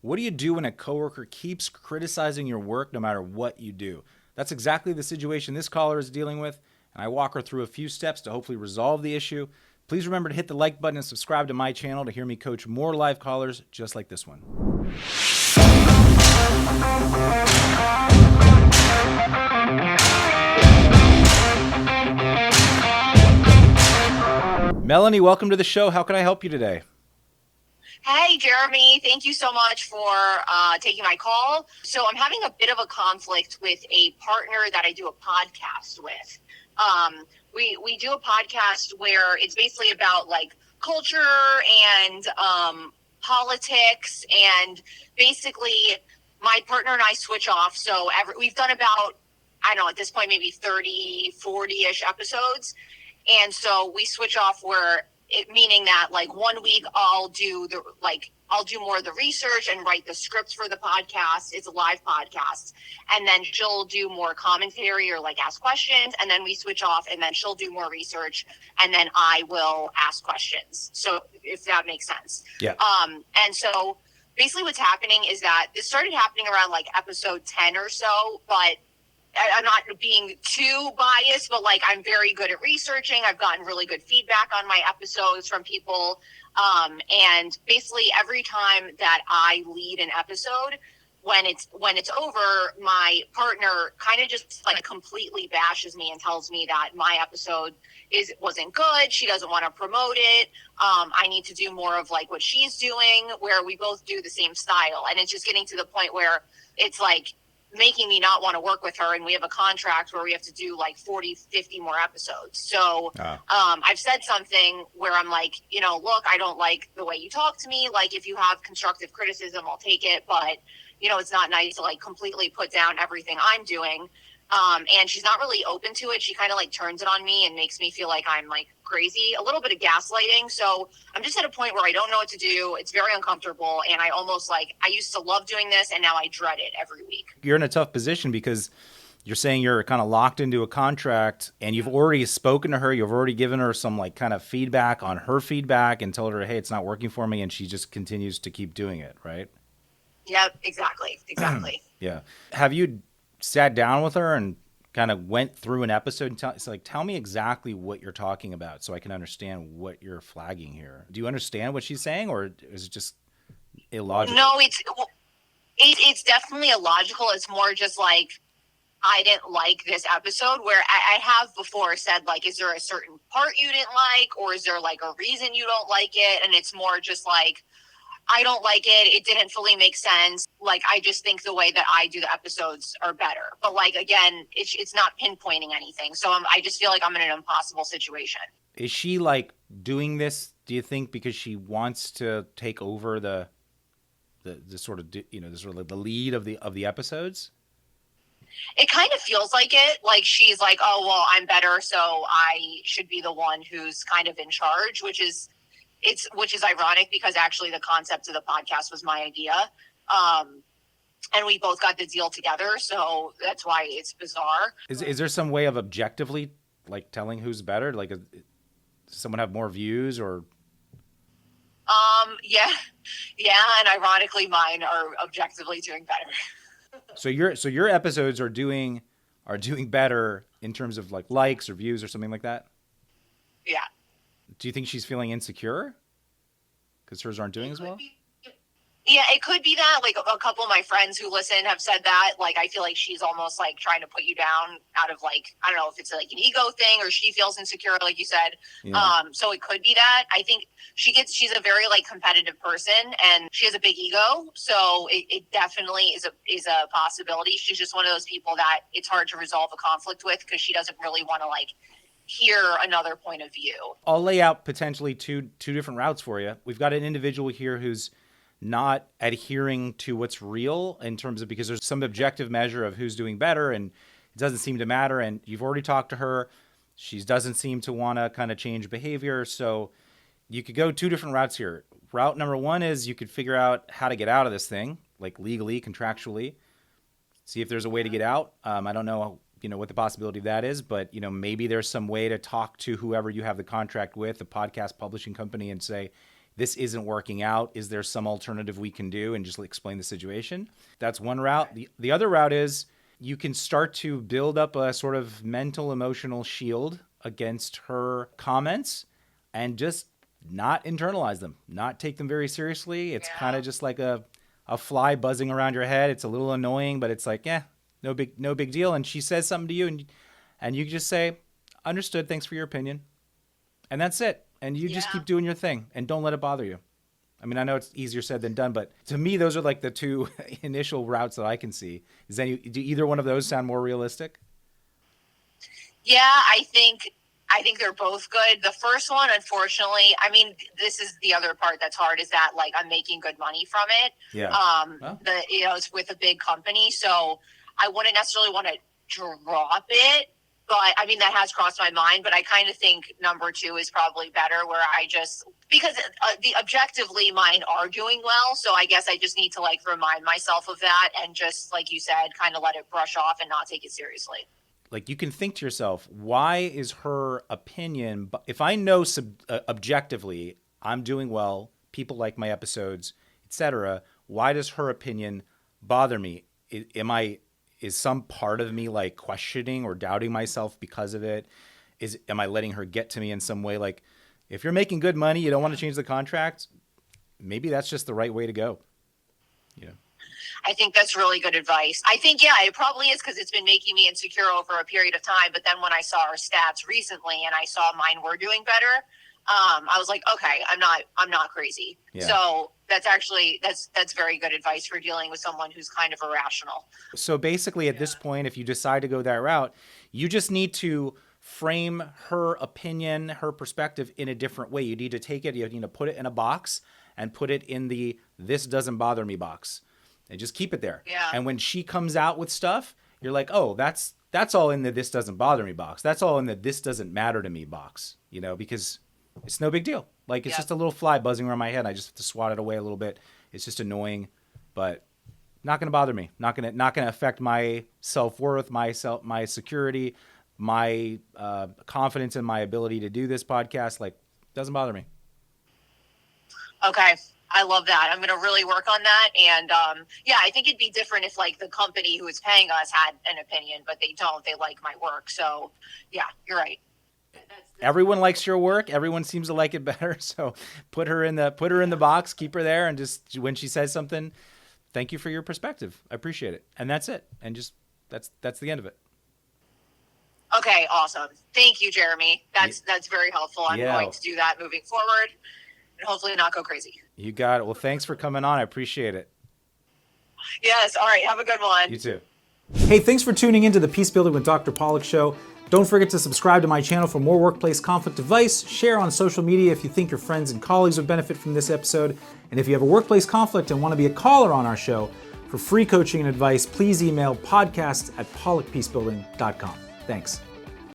What do you do when a coworker keeps criticizing your work no matter what you do? That's exactly the situation this caller is dealing with, and I walk her through a few steps to hopefully resolve the issue. Please remember to hit the like button and subscribe to my channel to hear me coach more live callers just like this one. Melanie, welcome to the show. How can I help you today? Hey, Jeremy. Thank you so much for taking my call. So I'm having a bit of a conflict with a partner that I do a podcast with. We do a podcast where it's basically about like culture and politics, and basically my partner and I switch off. So we've done about, I don't know, at this point, maybe 30, 40-ish episodes. And so we switch off meaning that like 1 week I'll do more of the research and write the scripts for the podcast. It's a live podcast. And then she'll do more commentary or like ask questions. And then we switch off and then she'll do more research and then I will ask questions. So if that makes sense. Yeah. And so basically what's happening is that this started happening around like episode 10 or so, but I'm not being too biased, but like I'm very good at researching. I've gotten really good feedback on my episodes from people. And basically every time that I lead an episode, when it's over, my partner kind of just like completely bashes me and tells me that my episode wasn't good. She doesn't want to promote it. I need to do more of like what she's doing, where we both do the same style. And it's just getting to the point where it's like making me not want to work with her, and we have a contract where we have to do like 40, 50 more episodes. So I've said something where I'm like, look, I don't like the way you talk to me. Like if you have constructive criticism, I'll take it. But, it's not nice to like completely put down everything I'm doing. And she's not really open to it. She kind of like turns it on me and makes me feel like I'm like crazy, a little bit of gaslighting. So I'm just at a point where I don't know what to do. It's very uncomfortable. And I almost I used to love doing this and now I dread it every week. You're in a tough position because you're saying you're kind of locked into a contract and you've already spoken to her. You've already given her some like kind of feedback on her feedback and told her, hey, it's not working for me. And she just continues to keep doing it. Right. Yep. Exactly. Yeah. Have you sat down with her and kind of went through an episode and tell me exactly what you're talking about so I can understand what you're flagging here? Do you understand what she's saying, or is it just illogical? No, it's definitely illogical. It's more just like, I didn't like this episode, where I have before said like, is there a certain part you didn't like, or is there like a reason you don't like it? And it's more just like, I don't like it. It didn't fully make sense. Like, I just think the way that I do the episodes are better. But like, again, it's not pinpointing anything. So I just feel like I'm in an impossible situation. Is she like doing this, do you think, because she wants to take over the sort of, the sort of the lead of the episodes? It kind of feels like it. Like she's like, oh, well, I'm better, so I should be the one who's kind of in charge, which is ironic because actually the concept of the podcast was my idea. And we both got the deal together. So that's why it's bizarre. Is there some way of objectively like telling who's better? Like, does someone have more views or? Yeah. And ironically mine are objectively doing better. So your episodes are doing better in terms of like likes or views or something like that? Yeah. Do you think she's feeling insecure because hers aren't doing as well? Yeah, it could be that. Like a couple of my friends who listen have said that. Like, I feel like she's almost like trying to put you down out of like, I don't know if it's like an ego thing or she feels insecure, like you said. Yeah. So it could be that. I think she's a very like competitive person and she has a big ego. So it definitely is a possibility. She's just one of those people that it's hard to resolve a conflict with because she doesn't really want to like hear another point of view. I'll lay out potentially two different routes for you. We've got an individual here who's not adhering to what's real in terms of, because there's some objective measure of who's doing better and it doesn't seem to matter. And you've already talked to her. She doesn't seem to want to kind of change behavior. So you could go two different routes here. Route number one is you could figure out how to get out of this thing, like legally, contractually, see if there's a way to get out. I don't know, what the possibility of that is, but, maybe there's some way to talk to whoever you have the contract with, the podcast publishing company, and say, this isn't working out. Is there some alternative we can do? And just explain the situation. That's one route. The other route is you can start to build up a sort of mental, emotional shield against her comments and just not internalize them, not take them very seriously. It's kind of just like a fly buzzing around your head. It's a little annoying, but it's like, no big deal. And she says something to you and you just say, understood, thanks for your opinion. And that's it. And you just keep doing your thing and don't let it bother you. I mean, I know it's easier said than done, but to me, those are like the two initial routes that I can see. Do either one of those sound more realistic? Yeah, I think they're both good. The first one, unfortunately, I mean, this is the other part that's hard, is that like I'm making good money from it. Yeah. It's with a big company, so I wouldn't necessarily want to drop it. But I mean, that has crossed my mind, but I kind of think number 2 is probably better, where because the objectively mine are doing well. So I guess I just need to like remind myself of that and just, like you said, kind of let it brush off and not take it seriously. Like, you can think to yourself, why is her opinion, if I know objectively I'm doing well, people like my episodes, etc., why does her opinion bother me? Is some part of me like questioning or doubting myself because of it? Am I letting her get to me in some way? Like, if you're making good money, you don't want to change the contract, maybe that's just the right way to go. You know? I think that's really good advice. I think, it probably is, because it's been making me insecure over a period of time. But then when I saw our stats recently and I saw mine were doing better, I was like, okay, I'm not crazy. Yeah. So that's very good advice for dealing with someone who's kind of irrational. So basically at this point, if you decide to go that route, you just need to frame her opinion, her perspective in a different way. You need to take it, you need to put it in a box and put it in the "this doesn't bother me" box. And just keep it there. Yeah. And when she comes out with stuff, you're like, oh, that's all in the "this doesn't bother me" box. That's all in the "this doesn't matter to me" box, because it's no big deal. Like, it's just a little fly buzzing around my head. I just have to swat it away a little bit. It's just annoying, but not going to bother me. Not going to affect my self-worth, my security, my confidence in my ability to do this podcast. Like, doesn't bother me. Okay. I love that. I'm going to really work on that. And I think it'd be different if like the company who is paying us had an opinion, but they don't. They like my work. So yeah, you're right. Everyone likes your work. Everyone seems to like it better. So put her in the box, keep her there, and just when she says something, thank you for your perspective. I appreciate it. And that's it. And just that's the end of it. Okay, awesome. Thank you, Jeremy. That's very helpful. I'm going to do that moving forward and hopefully not go crazy. You got it. Well, thanks for coming on. I appreciate it. Yes. All right. Have a good one. You too. Hey, thanks for tuning into the Peacebuilding with Dr. Pollack show. Don't forget to subscribe to my channel for more workplace conflict advice. Share on social media if you think your friends and colleagues would benefit from this episode. And if you have a workplace conflict and want to be a caller on our show for free coaching and advice, please email podcast@pollackpeacebuilding.com. Thanks.